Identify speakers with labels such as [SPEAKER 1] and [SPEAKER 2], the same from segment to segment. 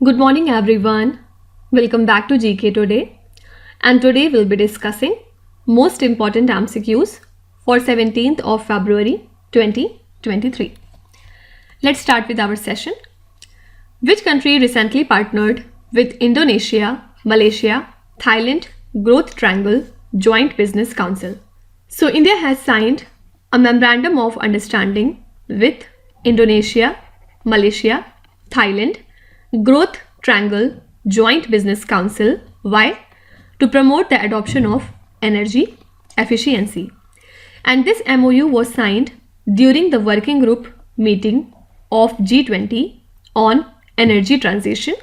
[SPEAKER 1] Good morning everyone. Welcome back to GK Today. And today we'll be discussing most important MCQs for 17th of February 2023. Let's start with our session. Which country recently partnered with Indonesia, Malaysia, Thailand Growth Triangle Joint Business Council? So India has signed a memorandum of understanding with Indonesia, Malaysia, Thailand Growth Triangle Joint Business Council. Why? To promote the adoption of energy efficiency. And this MOU was signed during the working group meeting of G20 on energy transition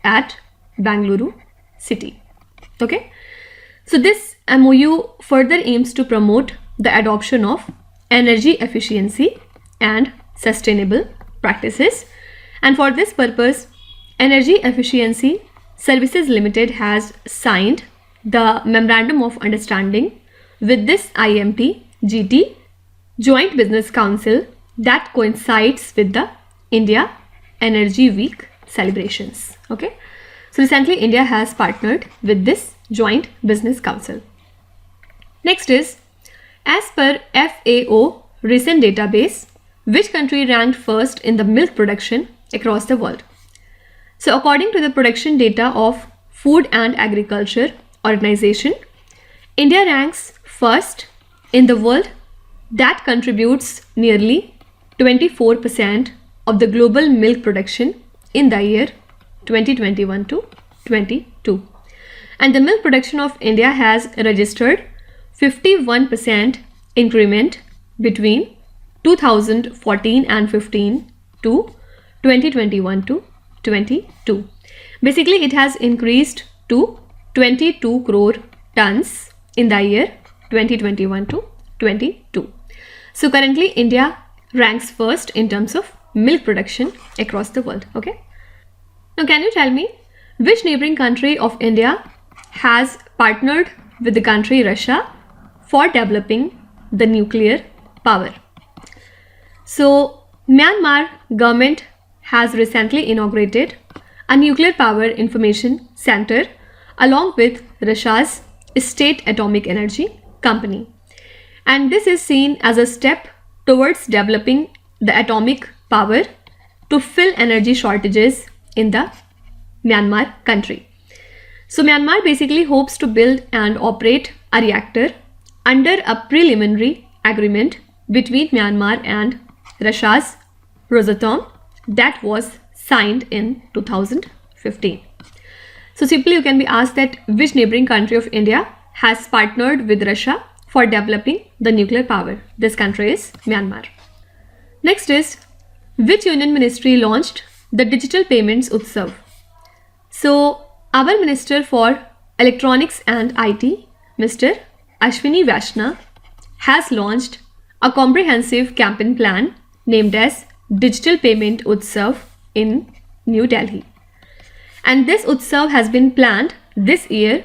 [SPEAKER 1] at Bangalore city. Okay. So this MOU further aims to promote the adoption of energy efficiency and sustainable practices. And for this purpose, Energy Efficiency Services Limited has signed the Memorandum of Understanding with this IMT-GT Joint Business Council that coincides with the India Energy Week celebrations. Okay, so recently India has partnered with this Joint Business Council. Next is, as per FAO recent database, which country ranked first in the milk production across the world? So according to the production data of Food and Agriculture Organization, India ranks first in the world that contributes nearly 24% of the global milk production in the year 2021 to 22. And the milk production of India has registered 51% increment between 2014 and 15 to 2021 to 22. Basically, it has increased to 22 crore tons in the year 2021 to 22. So currently, India ranks first in terms of milk production across the world. Okay. Now, can you tell me which neighboring country of India has partnered with the country Russia for developing the nuclear power? So, Myanmar government has recently inaugurated a nuclear power information center along with Russia's State Atomic Energy Company. And this is seen as a step towards developing the atomic power to fill energy shortages in the Myanmar country. So Myanmar basically hopes to build and operate a reactor under a preliminary agreement between Myanmar and Russia's Rosatom that was signed in 2015. So simply you can be asked that which neighboring country of India has partnered with Russia for developing the nuclear power. This country is Myanmar. Next is, which union ministry launched the Digital Payments Utsav? So our Minister for Electronics and IT, Mr. Ashwini Vaishnaw, has launched a comprehensive campaign plan named as Digital Payment Utsav in New Delhi. And this Utsav has been planned this year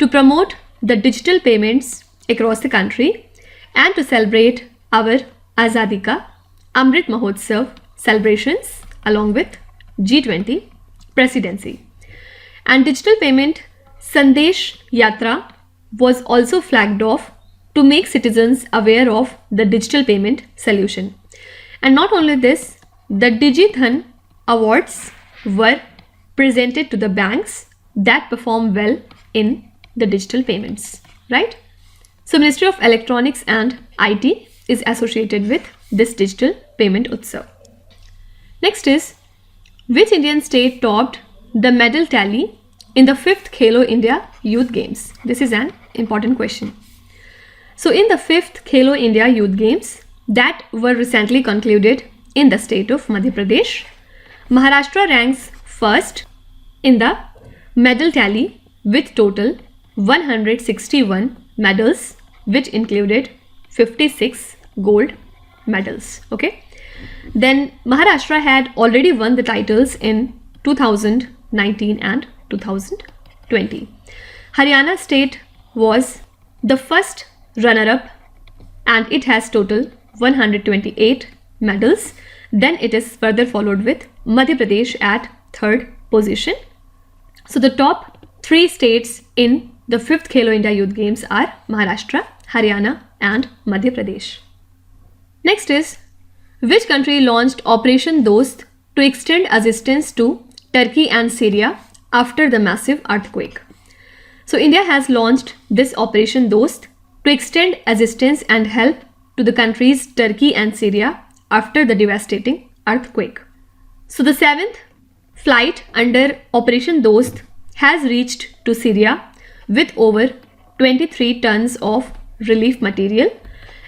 [SPEAKER 1] to promote the digital payments across the country and to celebrate our Azadi Ka Amrit Mahotsav celebrations along with G20 presidency. And digital payment Sandesh Yatra was also flagged off to make citizens aware of the digital payment solution. And not only this, the DigiDhan awards were presented to the banks that perform well in the digital payments, right? So Ministry of Electronics and IT is associated with this Digital Payment Utsav. Next is, which Indian state topped the medal tally in the 5th Khelo India Youth Games? This is an important question. So in the 5th Khelo India Youth Games that were recently concluded in the state of Madhya Pradesh, Maharashtra ranks first in the medal tally with total 161 medals, which included 56 gold medals. Okay. Then Maharashtra had already won the titles in 2019 and 2020. Haryana state was the first runner-up and it has total 128 medals. Then it is further followed with Madhya Pradesh at third position. So the top 3 states in the 5th Khelo India Youth Games are Maharashtra, Haryana and Madhya Pradesh. Next is, which country launched Operation Dost to extend assistance to Turkey and Syria after the massive earthquake? So India has launched this Operation Dost to extend assistance and help to the countries Turkey and Syria after the devastating earthquake. So the 7th flight under Operation Dost has reached to Syria with over 23 tons of relief material,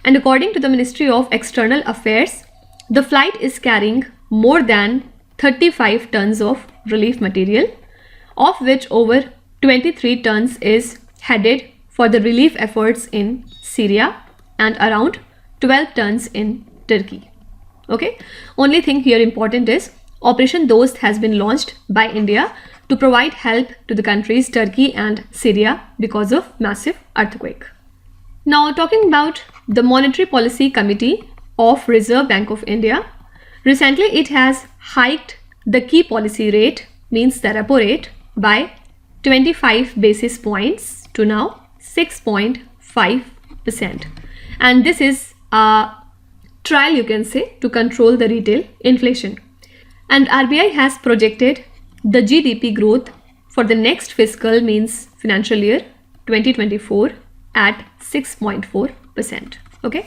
[SPEAKER 1] and according to the Ministry of External Affairs, the flight is carrying more than 35 tons of relief material, of which over 23 tons is headed for the relief efforts in Syria and around 12 tons in Turkey. Okay, only thing here important is Operation Dost has been launched by India to provide help to the countries Turkey and Syria because of massive earthquake. Now talking about the Monetary Policy Committee of Reserve Bank of India, recently it has hiked the key policy rate, means the repo rate, by 25 basis points to now 6.5%, and this is a trial, you can say, to control the retail inflation. And RBI has projected the GDP growth for the next fiscal, means financial year 2024, at 6.4%. Okay,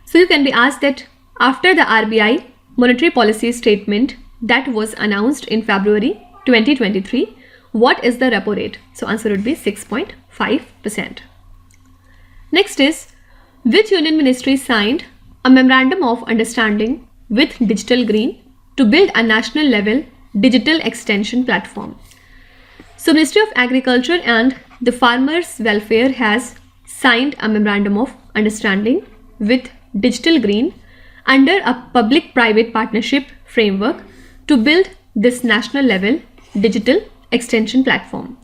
[SPEAKER 1] so you can be asked that after the RBI monetary policy statement that was announced in February 2023, what is the repo rate? So answer would be 6.5%. Next is, which union ministry signed a memorandum of understanding with Digital Green to build a national level digital extension platform? So Ministry of Agriculture and the Farmers Welfare has signed a memorandum of understanding with Digital Green under a public-private partnership framework to build this national level digital extension platform.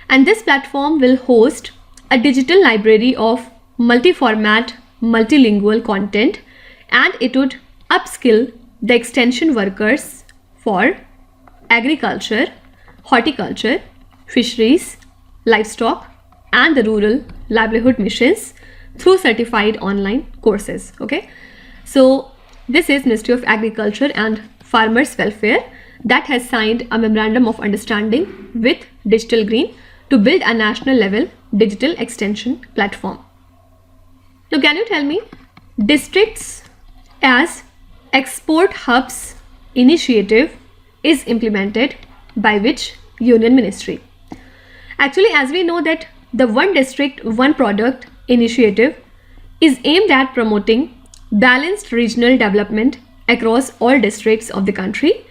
[SPEAKER 1] And this platform will host a digital library of multi-format, multilingual content, and it would upskill the extension workers for agriculture, horticulture, fisheries, livestock, and the rural livelihood missions through certified online courses. Okay, so this is Ministry of Agriculture and Farmers Welfare that has signed a memorandum of understanding with Digital Green to build a national level digital extension platform. Now can you tell me, districts as export hubs initiative is implemented by which union ministry? Actually, as we know that the One District One Product initiative is aimed at promoting balanced regional development across all districts of the country,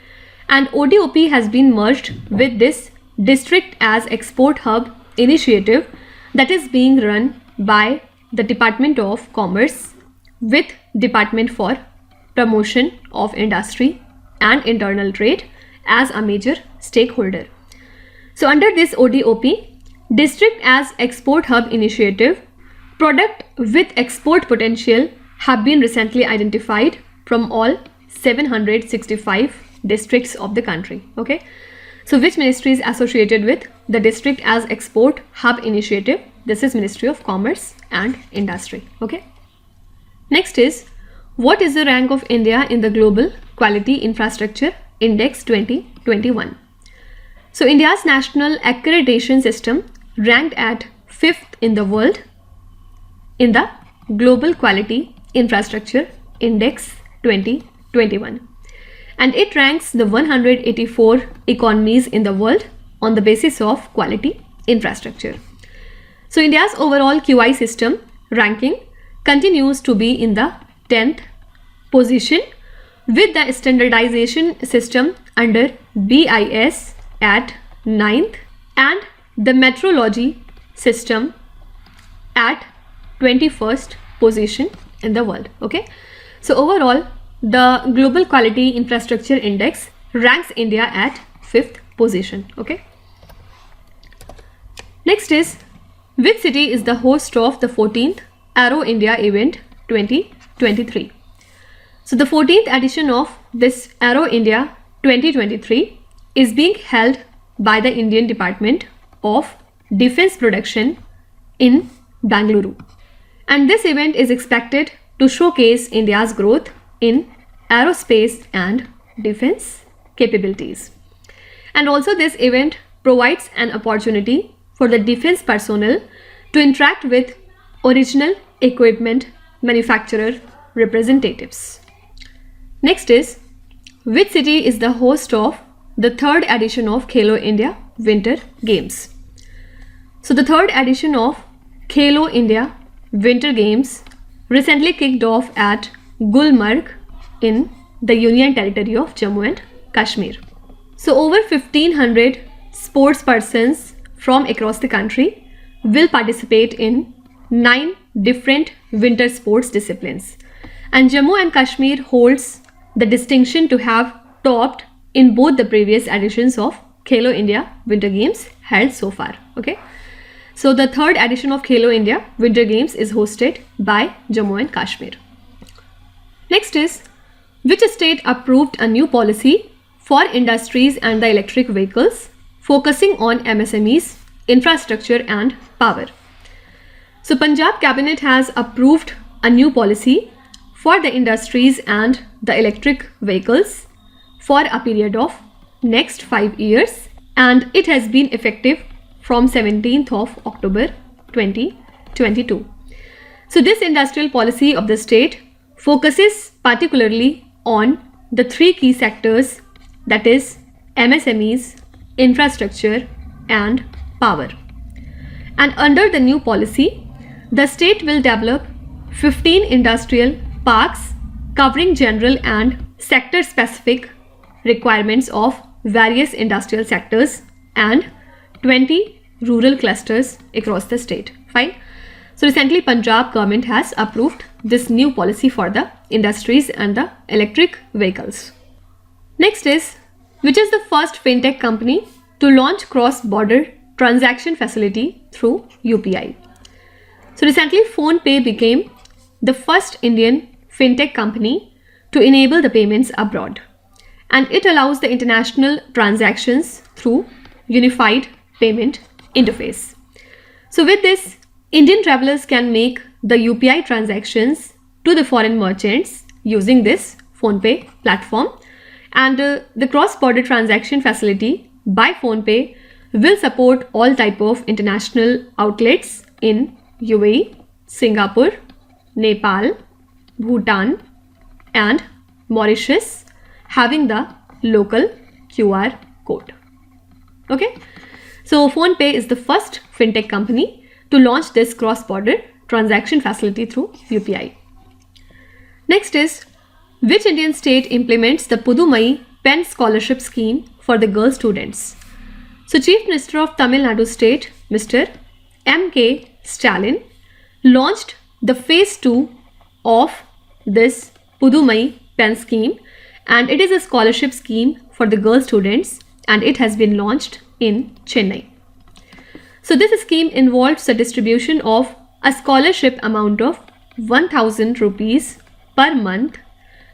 [SPEAKER 1] and ODOP has been merged with this District as Export Hub initiative that is being run by the Department of Commerce with Department for Promotion of Industry and Internal Trade as a major stakeholder. So under this ODOP, District as Export Hub initiative, product with export potential have been recently identified from all 765 districts of the country. Okay, so which ministry is associated with the District as Export Hub initiative? This is Ministry of Commerce and Industry. Okay, next is, what is the rank of India in the Global Quality Infrastructure Index 2021? So India's national accreditation system ranked at 5th in the world in the Global Quality Infrastructure Index 2021, and it ranks the 184 economies in the world on the basis of quality infrastructure. So India's overall QI system ranking continues to be in the 10th position, with the standardization system under BIS at 9th and the metrology system at 21st position in the world. Okay, so overall the Global Quality Infrastructure Index ranks India at 5th position. Okay, next is, which city is the host of the 14th Aero India event 2023? So the 14th edition of this Aero India 2023 is being held by the Indian Department of Defence Production in Bangalore. And this event is expected to showcase India's growth in aerospace and defense capabilities. And also this event provides an opportunity for the defense personnel to interact with original equipment manufacturer representatives. Next is, which city is the host of the third edition of Khelo India Winter Games? So the third edition of Khelo India Winter Games recently kicked off at Gulmarg in the Union Territory of Jammu and Kashmir. So over 1500 sports persons from across the country will participate in 9 different winter sports disciplines. And Jammu and Kashmir holds the distinction to have topped in both the previous editions of Khelo India Winter Games held so far. Okay. So the third edition of Khelo India Winter Games is hosted by Jammu and Kashmir. Next is, which state approved a new policy for industries and the electric vehicles focusing on MSMEs, infrastructure and power? So Punjab Cabinet has approved a new policy for the industries and the electric vehicles for a period of next 5 years, and it has been effective from 17th of October 2022. So this industrial policy of the state focuses particularly on the 3 key sectors, that is MSMEs, infrastructure and power. And under the new policy, the state will develop 15 industrial parks covering general and sector specific requirements of various industrial sectors and 20 rural clusters across the state. Fine. So recently Punjab government has approved this new policy for the industries and the electric vehicles. Next is, which is the first fintech company to launch cross-border transaction facility through UPI? So recently PhonePe became the first Indian fintech company to enable the payments abroad, and it allows the international transactions through unified payment interface. So with this, Indian travelers can make the UPI transactions to the foreign merchants using this PhonePe platform, and the cross-border transaction facility by PhonePe will support all type of international outlets in UAE, Singapore, Nepal, Bhutan and Mauritius having the local QR code. Okay. So PhonePe is the first fintech company to launch this cross-border transaction facility through UPI. Next is, which Indian state implements the Pudumai Penn scholarship scheme for the girl students? So Chief Minister of Tamil Nadu State, Mr. M.K. Stalin, launched the phase 2 of this Pudumai Penn scheme, and it is a scholarship scheme for the girl students, and it has been launched in Chennai. So this scheme involves the distribution of a scholarship amount of 1000 rupees per month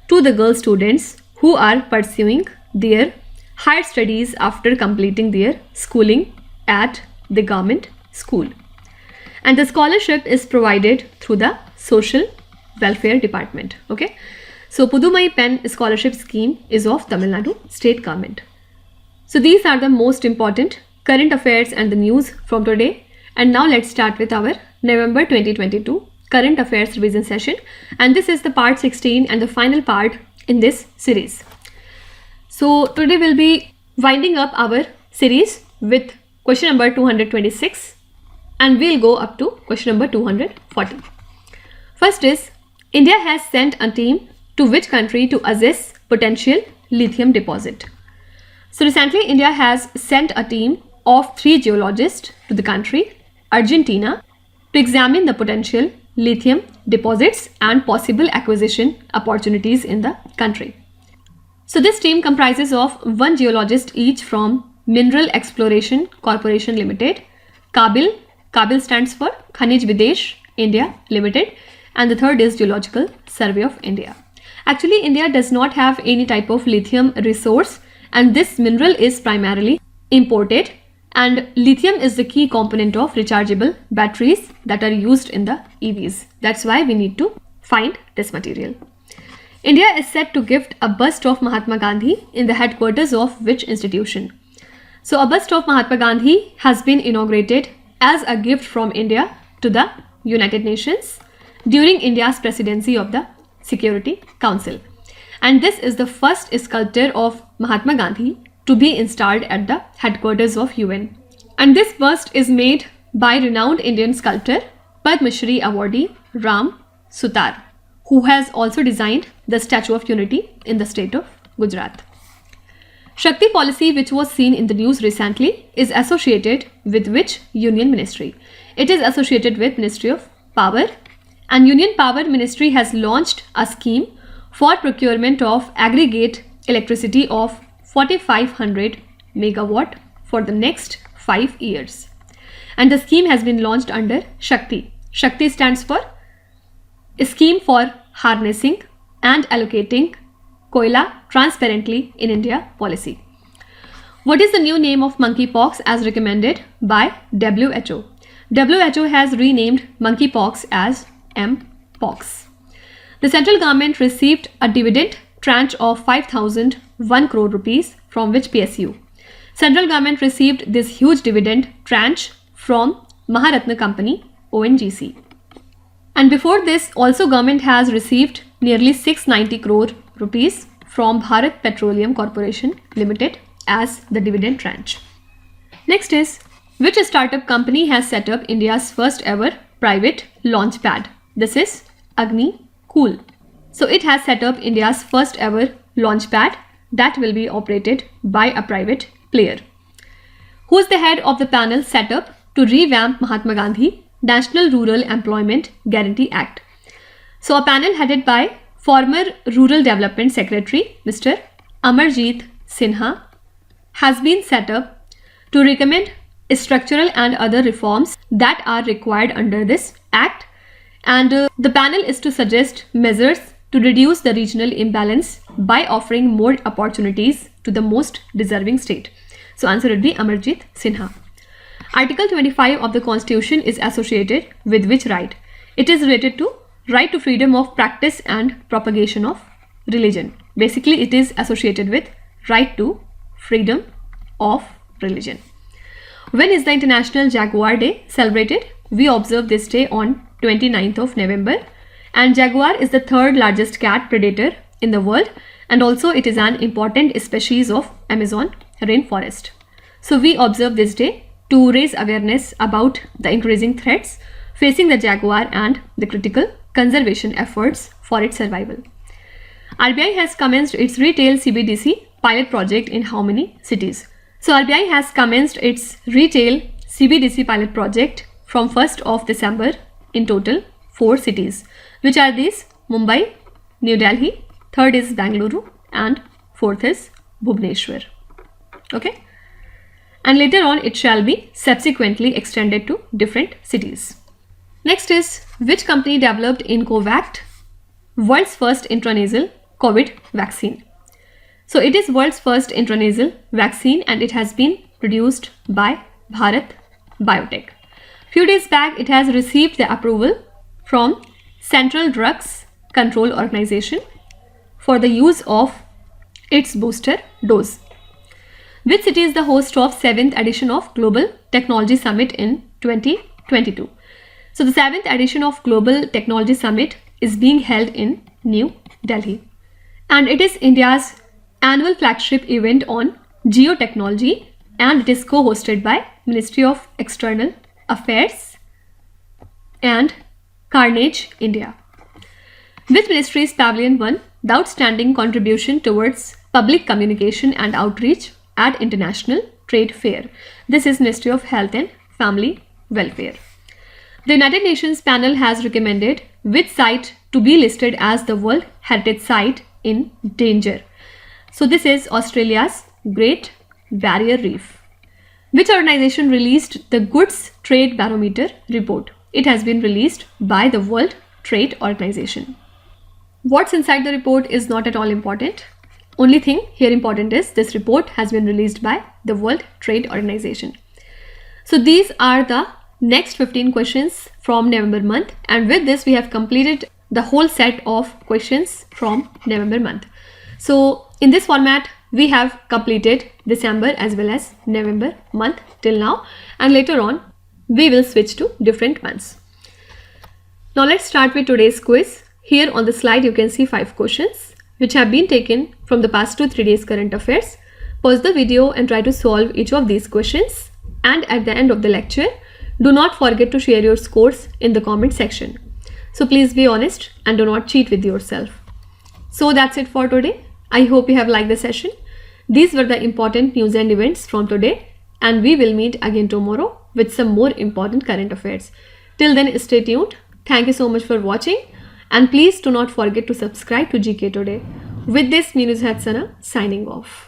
[SPEAKER 1] to the girl students who are pursuing their higher studies after completing their schooling at the government school. And the scholarship is provided through the Social Welfare Department. Okay. So Pudumai Penn scholarship scheme is of Tamil Nadu state government. So these are the most important current affairs and the news from today. And now let's start with our November 2022 current affairs revision session. And this is the part 16 and the final part in this series. So today we'll be winding up our series with question number 226 and we'll go up to question number 240. First is, India has sent a team to which country to assess potential lithium deposit? So recently India has sent a team of 3 geologists to the country, Argentina, to examine the potential lithium deposits and possible acquisition opportunities in the country. So this team comprises of 1 geologist each from Mineral Exploration Corporation Limited, Kabil. Kabil stands for Khanij Videsh India Limited, and the third is Geological Survey of India. Actually, India does not have any type of lithium resource and this mineral is primarily imported, and lithium is the key component of rechargeable batteries that are used in the EVs. That's why we need to find this material. India is set to gift a bust of Mahatma Gandhi in the headquarters of which institution? So a bust of Mahatma Gandhi has been inaugurated as a gift from India to the United Nations during India's presidency of the Security Council. And this is the first sculpture of Mahatma Gandhi to be installed at the headquarters of UN. And this bust is made by renowned Indian sculptor Padma Shri awardee Ram Sutar, who has also designed the Statue of Unity in the state of Gujarat. Shakti policy, which was seen in the news recently, is associated with which union ministry? It is associated with Ministry of Power, and Union Power Ministry has launched a scheme for procurement of aggregate electricity of 4500 megawatt for the next 5 years. And the scheme has been launched under Shakti. Shakti stands for a scheme for harnessing and allocating koila transparently in India policy. What is the new name of monkeypox as recommended by WHO? WHO has renamed monkeypox as Mpox. The central government received a dividend tranche of 5,001 crore rupees from which PSU? Central government received this huge dividend tranche from Maharatna Company, ONGC. And before this, also government has received nearly 690 crore rupees from Bharat Petroleum Corporation Limited as the dividend tranche. Next is, which startup company has set up India's first ever private launch pad? This is Agni Cool. So it has set up India's first ever launch pad that will be operated by a private player. Who is the head of the panel set up to revamp Mahatma Gandhi National Rural Employment Guarantee Act? So a panel headed by former Rural Development Secretary Mr. Amarjeet Sinha has been set up to recommend structural and other reforms that are required under this act, and the panel is to suggest measures to reduce the regional imbalance by offering more opportunities to the most deserving state. So answer would be Amarjeet Sinha. Article 25 of the Constitution is associated with which right? It is related to right to freedom of practice and propagation of religion. Basically, it is associated with right to freedom of religion. When is the International Jaguar Day celebrated? We observe this day on 29th of November, and jaguar is the third largest cat predator in the world, and also it is an important species of Amazon rainforest. So we observe this day to raise awareness about the increasing threats facing the jaguar and the critical conservation efforts for its survival. RBI has commenced its retail CBDC pilot project in how many cities? So RBI has commenced its retail CBDC pilot project from 1st of December in total 4 cities. Which are these? Mumbai, New Delhi, third is Bangalore, and fourth is Bhubaneswar. Okay? And later on it shall be subsequently extended to different cities. Next is, which company developed Incovact, world's first intranasal COVID vaccine? So it is world's first intranasal vaccine and it has been produced by Bharat Biotech. Few days back it has received the approval from Central Drugs Control Organization for the use of its booster dose. Which city is the host of 7th edition of Global Technology Summit in 2022? So the 7th edition of Global Technology Summit is being held in New Delhi, and it is India's annual flagship event on geotechnology, and it is co-hosted by Ministry of External Affairs and Carnegie India. Which ministry's pavilion won the outstanding contribution towards public communication and outreach at International Trade Fair? This is Ministry of Health and Family Welfare. The United Nations panel has recommended which site to be listed as the World Heritage Site in danger. So this is Australia's Great Barrier Reef. Which organization released the Goods Trade Barometer report? It has been released by the World Trade Organization. What's inside the report is not at all important. Only thing here important is this report has been released by the World Trade Organization. So these are the next 15 questions from November month, and with this we have completed the whole set of questions from November month. So in this format we have completed December as well as November month till now, and later on we will switch to different months. Now let's start with today's quiz. Here on the slide you can see 5 questions which have been taken from the past 2-3 days current affairs. Pause the video and try to solve each of these questions, and at the end of the lecture do not forget to share your scores in the comment section. So please be honest and do not cheat with yourself. So that's it for today. I hope you have liked the session. These were the important news and events from today, and we will meet again tomorrow with some more important current affairs. Till then, stay tuned. Thank you so much for watching, and please do not forget to subscribe to GK Today. With this, Minu Hatsana signing off.